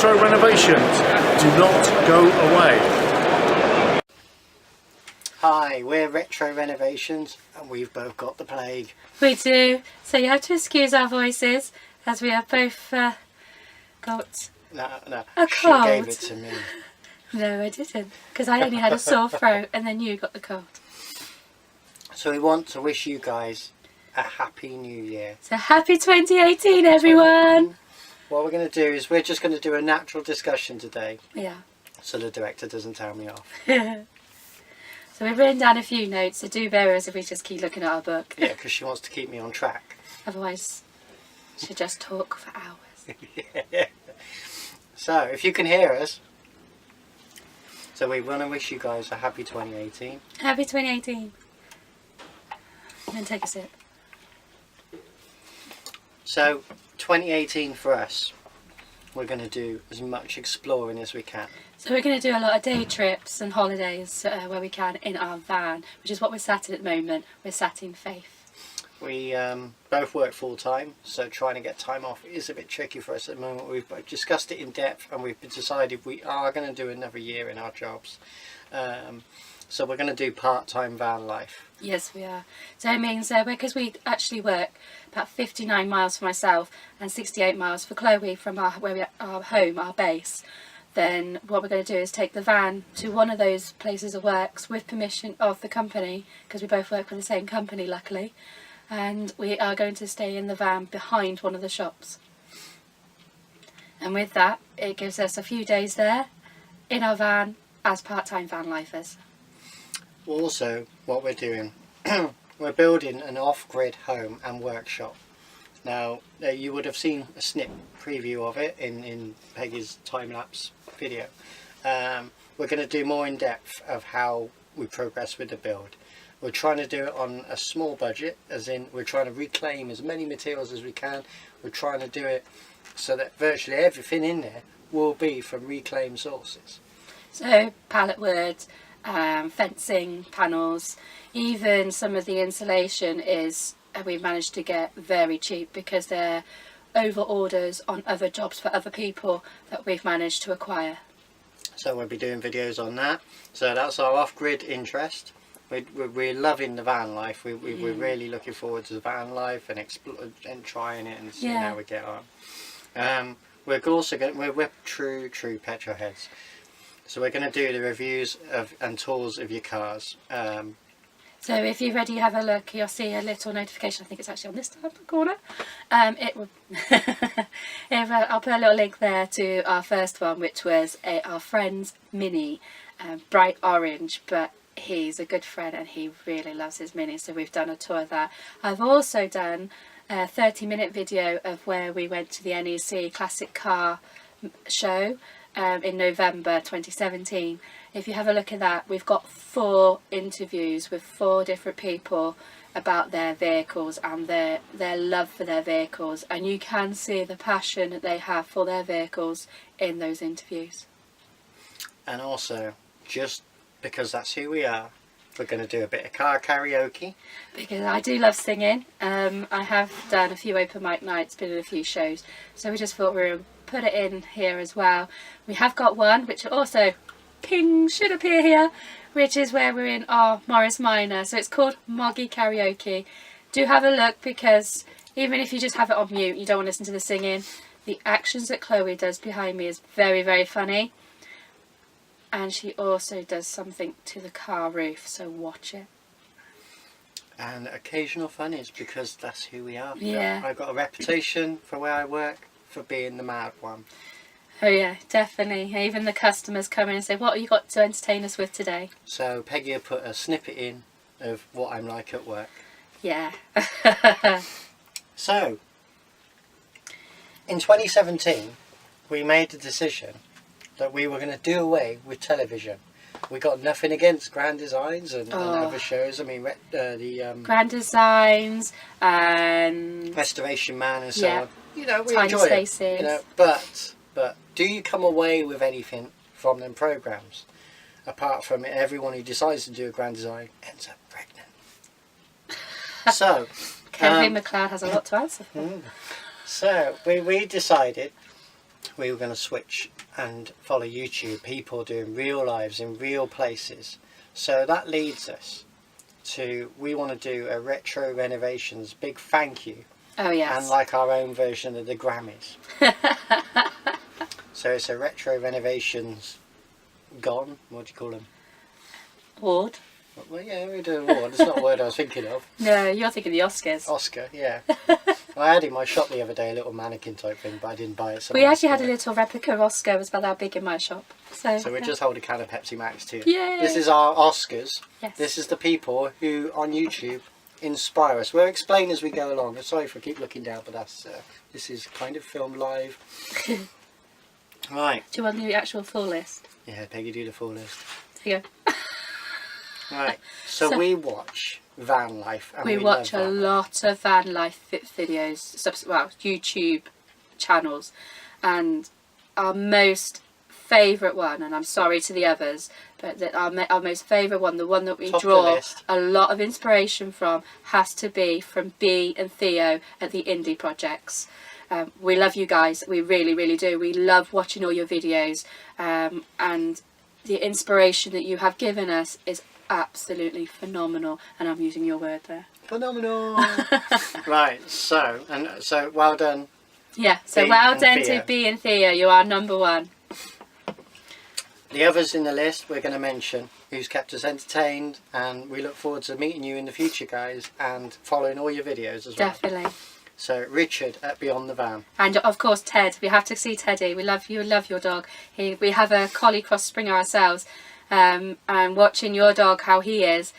Retro Renovations. Do not go away. Hi, we're Retro Renovations and we've both got the plague. We do, so you have to excuse our voices as we have both got No, she gave it to me. No, I didn't, because I only had a sore throat and then you got the cold. So we want to wish you guys a happy new year. So happy 2018 everyone! What we're going to do is we're just going to do a natural discussion today. Yeah. So the director doesn't tell me off. So we've written down a few notes, so do bear with us if we just keep looking at our book. Yeah, because she wants to keep me on track. Otherwise, she'll just talk for hours. Yeah. So, if you can hear us, so we want to wish you guys a happy 2018. Happy 2018. And then take a sip. So, 2018 for us, we're going to do as much exploring as we can. So we're going to do a lot of day trips and holidays where we can in our van, which is what we're sat in at the moment. We're sat in Faith. We both work full time, so trying to get time off is a bit tricky for us at the moment. We've discussed it in depth and we've decided we are going to do another year in our jobs. So we're going to do part-time van life. Yes, we are. So it means because we actually work about 59 miles for myself and 68 miles for Chloe from our home, our base. Then what we're going to do is take the van to one of those places of works with permission of the company, because we both work for the same company luckily, and we are going to stay in the van behind one of the shops. And with that, it gives us a few days there in our van as part-time van lifers. Also, what we're doing, we're building an off-grid home and workshop. Now, you would have seen a snip preview of it in Peggy's time-lapse video. We're going to do more in depth of how we progress with the build. We're trying to do it on a small budget, as in we're trying to reclaim as many materials as we can. We're trying to do it so that virtually everything in there will be from reclaimed sources. So pallet wood, fencing panels, even some of the insulation is we've managed to get very cheap because they're over orders on other jobs for other people that we've managed to acquire. So we'll be doing videos on that. So that's our off-grid interest. We're loving the van life. We're really looking forward to the van life and trying it and seeing how we get on. We're also we're true petrol heads. So we're going to do the reviews and tours of your cars. So if you're ready, have a look. You'll see a little notification. I think it's actually on this tab in the corner. It will. I'll put a little link there to our first one, which was our friend's Mini, bright orange. But he's a good friend and he really loves his Mini. So we've done a tour of that. I've also done a 30-minute video of where we went to the NEC Classic Car Show in November 2017. If you have a look at that, we've got 4 interviews with 4 different people about their vehicles and their love for their vehicles, and you can see the passion that they have for their vehicles in those interviews. And also, just because that's who we are, we're going to do a bit of car karaoke. Because I do love singing. I have done a few open mic nights, been in a few shows, so we just thought we would put it in here as well. We have got one which also ping should appear here, which is where we're in our Morris Minor, so it's called Moggy Karaoke. Do have a look, because even if you just have it on mute, you don't want to listen to the singing, the actions that Chloe does behind me is very, very funny, and she also does something to the car roof, so watch it. And occasional funnies, because that's who we are. Yeah. I've got a reputation for where I work for being the mad one. Oh yeah, definitely. Even the customers come in and say, what have you got to entertain us with today? So Peggy will put a snippet in of what I'm like at work. Yeah. So, in 2017, we made the decision that we were going to do away with television. We got nothing against Grand Designs and other shows. I mean, Grand Designs and Restoration Man and so on. You know, we Tiny enjoy Spaces. it. You know, but do you come away with anything from them programs? Apart from everyone who decides to do a Grand Design ends up pregnant. So, Kevin McLeod has a lot to answer for. So we decided we were going to switch and follow YouTube, people doing real lives in real places. So that leads us to, we want to do a retro renovations big thank you. Oh yes. And like our own version of the Grammys. So it's a retro renovations gone, what do you call them? Award. Well, yeah, we do an award. It's not a word I was thinking of. No, you're thinking the Oscars. Oscar, yeah. I had in my shop the other day a little mannequin type thing, but I didn't buy it. We actually had a little replica of Oscar. It was about that big in my shop. So we just hold a can of Pepsi Max too. Yay. This is our Oscars. Yes. This is the people who on YouTube inspire us. We'll explain as we go along. I'm sorry if I keep looking down, but that's this is kind of filmed live. Right. Do you want the actual full list? Yeah, Peggy, do the full list. There you go. Right. So we watch van life. And we watch a lot of van life videos, YouTube channels, and our most favourite one, and I'm sorry to the others, but our most favourite one, the one that we draw a lot of inspiration from, has to be from B and Theo at the Indie Projects. We love you guys, we really, really do. We love watching all your videos, and the inspiration that you have given us is absolutely phenomenal, and I'm using your word there. Phenomenal. Right, so well done. Yeah, so well done to B and Theo, you are number one. The others in the list we're going to mention, who's kept us entertained, and we look forward to meeting you in the future, guys, and following all your videos as well. Definitely. So Richard at Beyond the Van. And of course Ted, we have to see Teddy. We love you, love your dog. We have a collie cross springer ourselves, and watching your dog, how he is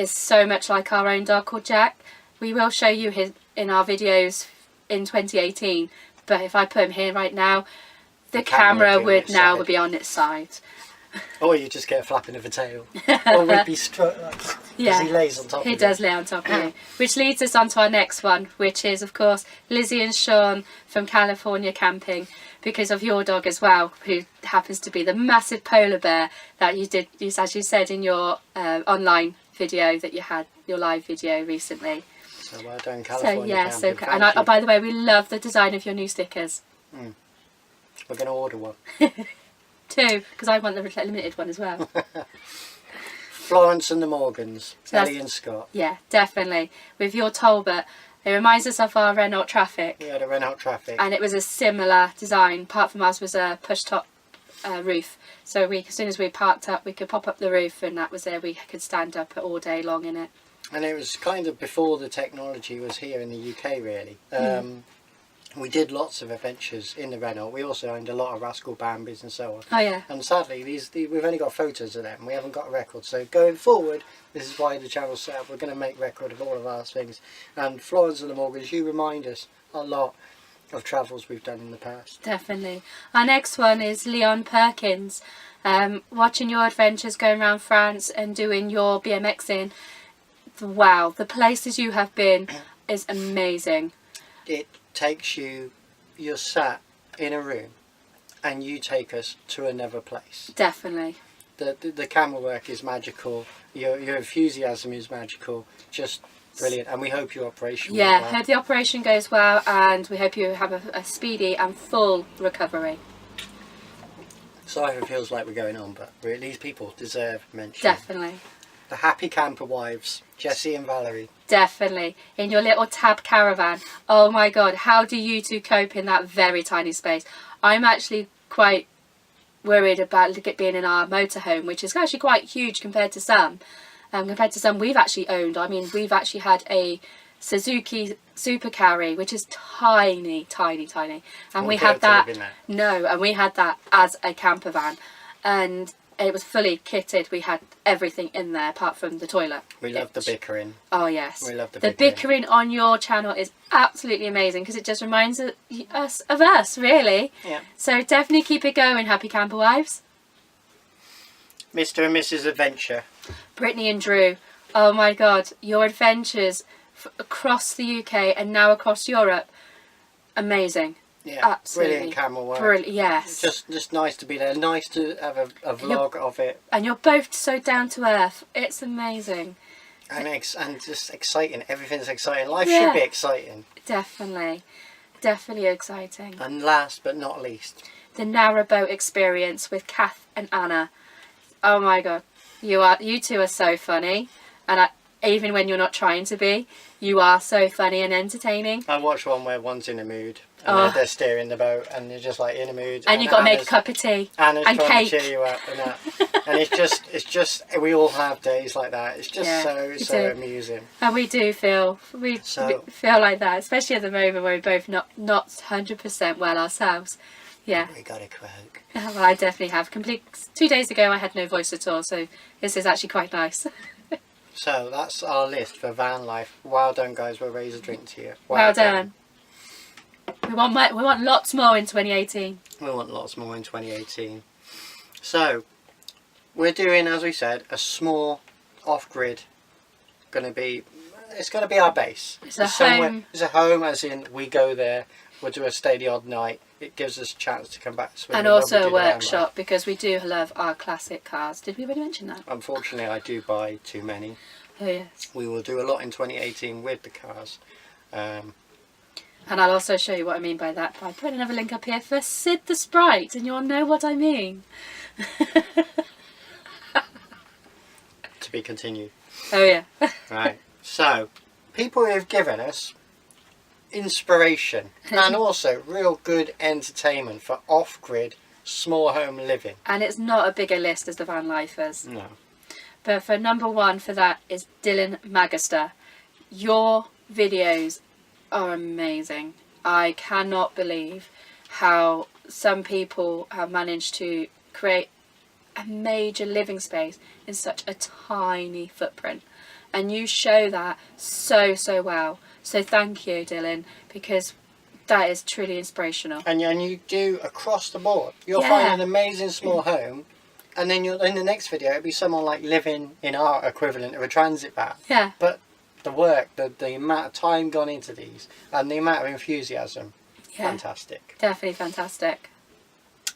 so much like our own dog called Jack. We will show you his in our videos in 2018, but if I put him here right now, the camera would now be on its side. Or you just get a flapping of a tail. Or we'd be struck. Yeah, he lays on top of you. He does lay on top of you. Which leads us on to our next one, which is, of course, Lizzie and Sean from California camping, because of your dog as well, who happens to be the massive polar bear that you did, as you said in your online video that you had, your live video recently. So well done, California camping. And by the way, we love the design of your new stickers. We're going to order one. 2, because I want the limited one as well. Florence and the Morgans, Ellie and Scott. Yeah, definitely. With your Talbot, it reminds us of our Renault Traffic. Yeah, the Renault Traffic. And it was a similar design, apart from ours was a push-top roof. So as soon as we parked up, we could pop up the roof, and that was there. We could stand up all day long in it. And it was kind of before the technology was here in the UK, really. We did lots of adventures in the Renault. We also owned a lot of Rascal Bambis and so on. Oh yeah. And sadly, we've only got photos of them. We haven't got a record. So going forward, this is why the channel's set up. We're going to make record of all of our things. And Florence and the Morgans, you remind us a lot of travels we've done in the past. Definitely. Our next one is Leon Perkins. Watching your adventures going around France and doing your BMXing. Wow, the places you have been is amazing. It takes you're sat in a room and you take us to another place. Definitely. The camera work is magical, your enthusiasm is magical, just brilliant, and we hope your operation goes well. Hope the operation goes well, and we hope you have a speedy and full recovery. Sorry if it feels like we're going on, but these people deserve mention. Definitely. The happy camper wives, Jessie and Valerie. Definitely. In your little tab caravan. Oh my god, how do you two cope in that very tiny space? I'm actually quite worried about it being in our motorhome, which is actually quite huge compared to some. Compared to some we've actually owned. I mean, we've actually had a Suzuki Super Carry, which is tiny, tiny, tiny. And we had that. No, and we had that as a camper van. And it was fully kitted. We had everything in there apart from the toilet. We love the bickering. Oh yes. We love the bickering on your channel is absolutely amazing, because it just reminds us of us, really. Yeah. So definitely keep it going, happy camper wives. Mr. and Mrs. Adventure. Brittany and Drew. Oh my god, your adventures across the UK and now across Europe. Amazing. Yeah, absolutely brilliant camera work. Brilliant, yes. Just nice to be there. Nice to have a vlog of it. And you're both so down to earth. It's amazing. And just exciting. Everything's exciting. Life should be exciting. Definitely. Definitely exciting. And last but not least, the narrowboat experience with Kath and Anna. Oh my god, you two are so funny, and even when you're not trying to be, you are so funny and entertaining. I watched one where one's in a mood and they're steering the boat and you're just like in a mood. And you've got to make a cup of tea Anna's and trying cake. to cheer you up and that. And it's just we all have days like that. It's just so amusing. And we do feel we feel like that, especially at the moment where we're both not 100% well ourselves. Yeah. We got a croak. Well, I definitely have. 2 days ago I had no voice at all, so this is actually quite nice. So that's our list for van life. Well done, guys. We'll raise a drink to you. Well done. We want lots more in 2018. We want lots more in 2018. So we're doing, as we said, a small off-grid. It's going to be our base. It's a home. It's a home, as in we go there. We'll do a stay the odd night. It gives us a chance to come back to Sweden. And also a workshop, because we do love our classic cars. Did we already mention that? Unfortunately, I do buy too many. Oh yes. We will do a lot in 2018 with the cars. And I'll also show you what I mean by that by putting another link up here for Sid the Sprite, and you'll know what I mean. To be continued. Oh yeah. Right. So, people who have given us inspiration and also real good entertainment for off-grid small home living. And it's not a bigger list as the van lifers. No. But for number one for that is Dylan Magister. Your videos are amazing. I cannot believe how some people have managed to create a major living space in such a tiny footprint. And you show that so well. So thank you, Dylan, because that is truly inspirational. And you do across the board. You'll find an amazing small home, and then in the next video it'll be someone like living in our equivalent of a transit van. Yeah. But the work, the amount of time gone into these, and the amount of enthusiasm, fantastic. Definitely fantastic.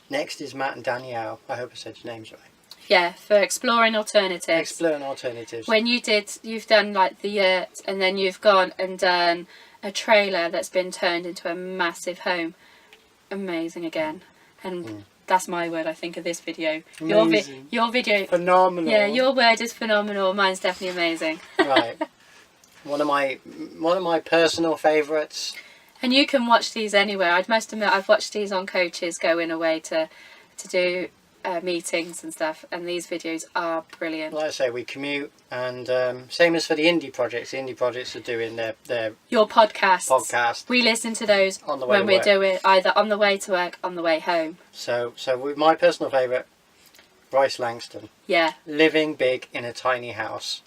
Next is Matt and Danielle. I hope I said your names right. Yeah, for exploring alternatives. Exploring alternatives. When you've done like the yurt, and then you've gone and done a trailer that's been turned into a massive home. Amazing again. And that's my word, I think, of this video. Amazing. Your video. Phenomenal. Yeah, your word is phenomenal. Mine's definitely amazing. Right. One of my personal favourites. And you can watch these anywhere. I must admit, I've watched these on coaches going away to do meetings and stuff, and these videos are brilliant. Like I say, we commute, and same as for the indie projects. The indie projects are doing their your podcast. We listen to those on the way when we're doing either on the way to work, on the way home. So my personal favourite, Bryce Langston. Yeah. Living big in a tiny house.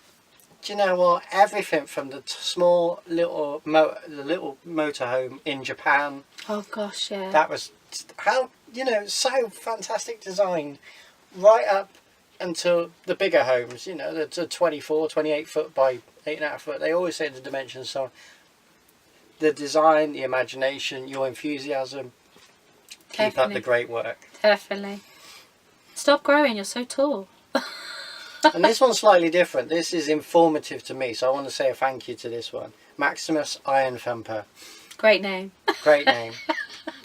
Do you know what? Everything from the small little motorhome in Japan. Oh gosh, yeah. That was how, so fantastic design, right up until the bigger homes. The 24, 28 foot by 8.5 foot. They always say the dimensions. So the design, the imagination, your enthusiasm. Keep up the great work. Definitely. Stop growing. You're so tall. And this one's slightly different. This is informative to me, so I want to say a thank you to this one. Maximus Iron Thumper. Great name. Great name.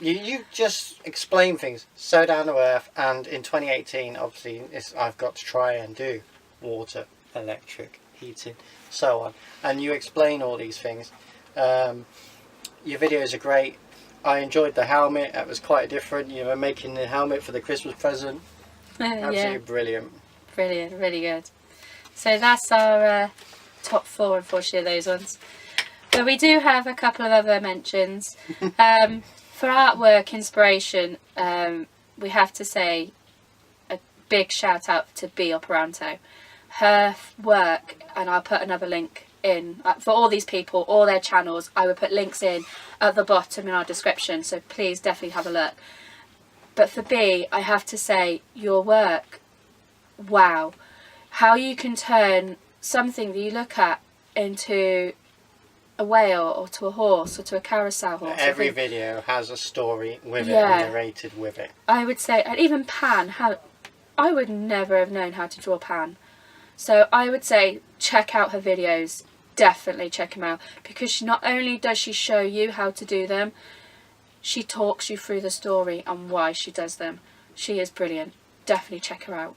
You just explain things so down to earth, and in 2018, obviously, I've got to try and do water, electric, heating, so on. And you explain all these things. Your videos are great. I enjoyed the helmet. That was quite different. Making the helmet for the Christmas present. Absolutely brilliant. Brilliant, really good. So that's our top 4, unfortunately, of those ones. But we do have a couple of other mentions. For artwork inspiration, we have to say a big shout out to B. Operanto. Her work, and I'll put another link in for all these people, all their channels. I will put links in at the bottom in our description, so please definitely have a look. But for B, I have to say your work, wow, how you can turn something that you look at into a whale or to a horse or to a carousel horse. Every video has a story with it and narrated with it. I would say, and even Pan, I would never have known how to draw Pan. So I would say check out her videos, definitely check them out, because not only does she show you how to do them, she talks you through the story and why she does them. She is brilliant. Definitely check her out.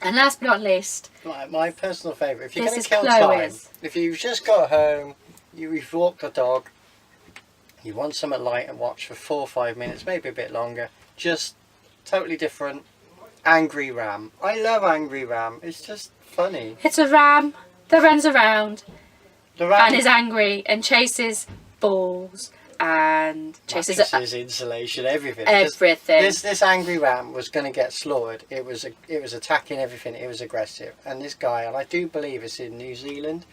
And last but not least, my personal favourite, if you're this going is to kill time, Chloe's. if you've just got home, you've walked the dog, you want something light and watch for 4 or 5 minutes, maybe a bit longer, just totally different, Angry Ram. I love Angry Ram, it's just funny. It's a ram that runs around The ram and is angry and chases balls and chases mattresses, insulation, everything. everything. This Angry Ram was going to get slaughtered. It was attacking everything. It was aggressive. And this guy, and I do believe it's in New Zealand,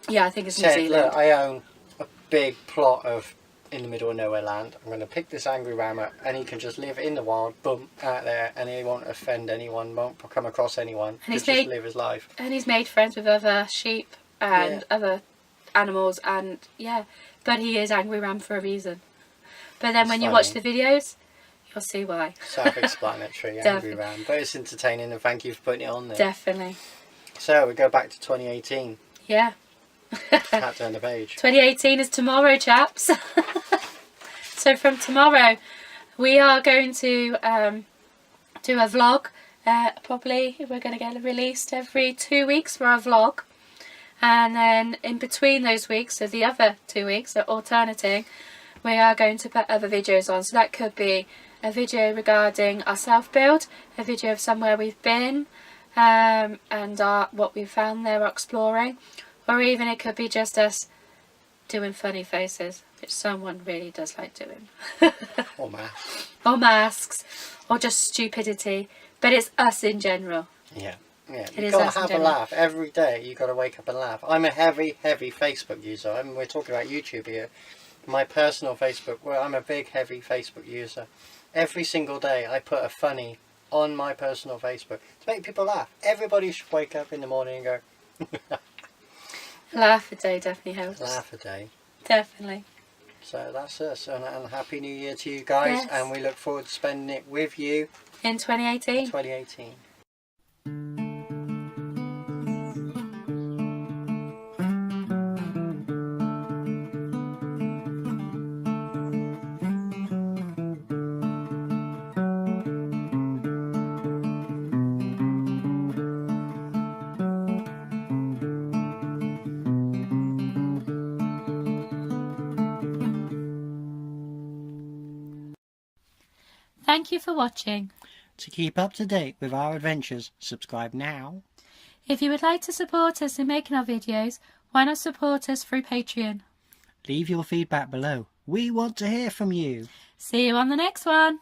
Yeah, I think it's New said, Zealand. look, I own a big plot of in the middle of nowhere land. I'm going to pick this Angry Ram up and he can just live in the wild, boom, out there, and he won't offend anyone, won't come across anyone. And he's just live his life. And he's made friends with other sheep and other animals, and yeah, but he is Angry Ram for a reason. But then when you watch the videos, you'll see why. Self-explanatory, Angry Ram. But it's entertaining, and thank you for putting it on there. Definitely. So we go back to 2018. Yeah. Can't turn the page. 2018 is tomorrow, chaps. So from tomorrow, we are going to do a vlog. Probably we're going to get it released every 2 weeks for our vlog. And then in between those weeks, so the other 2 weeks, so alternating, we are going to put other videos on. So that could be a video regarding our self-build, a video of somewhere we've been, and what we found there exploring, or even it could be just us doing funny faces, which someone really does like doing. Or masks. Or masks, or just stupidity, but it's us in general. Yeah. Yeah, It you've is got us to in have a general. laugh. Every day you've got to wake up and laugh. I'm a heavy Facebook user. I mean, we're talking about YouTube here. My personal Facebook, well, I'm a big, heavy Facebook user. Every single day I put a funny on my personal Facebook to make people laugh. Everybody should wake up in the morning and go, Laugh a day definitely helps. laugh a day. Definitely. So that's us. And Happy New Year to you guys. Yes. And we look forward to spending it with you In 2018. 2018. Thank you for watching. To keep up to date with our adventures, subscribe now. If you would like to support us in making our videos, why not support us through Patreon? Leave your feedback below. We want to hear from you. See you on the next one.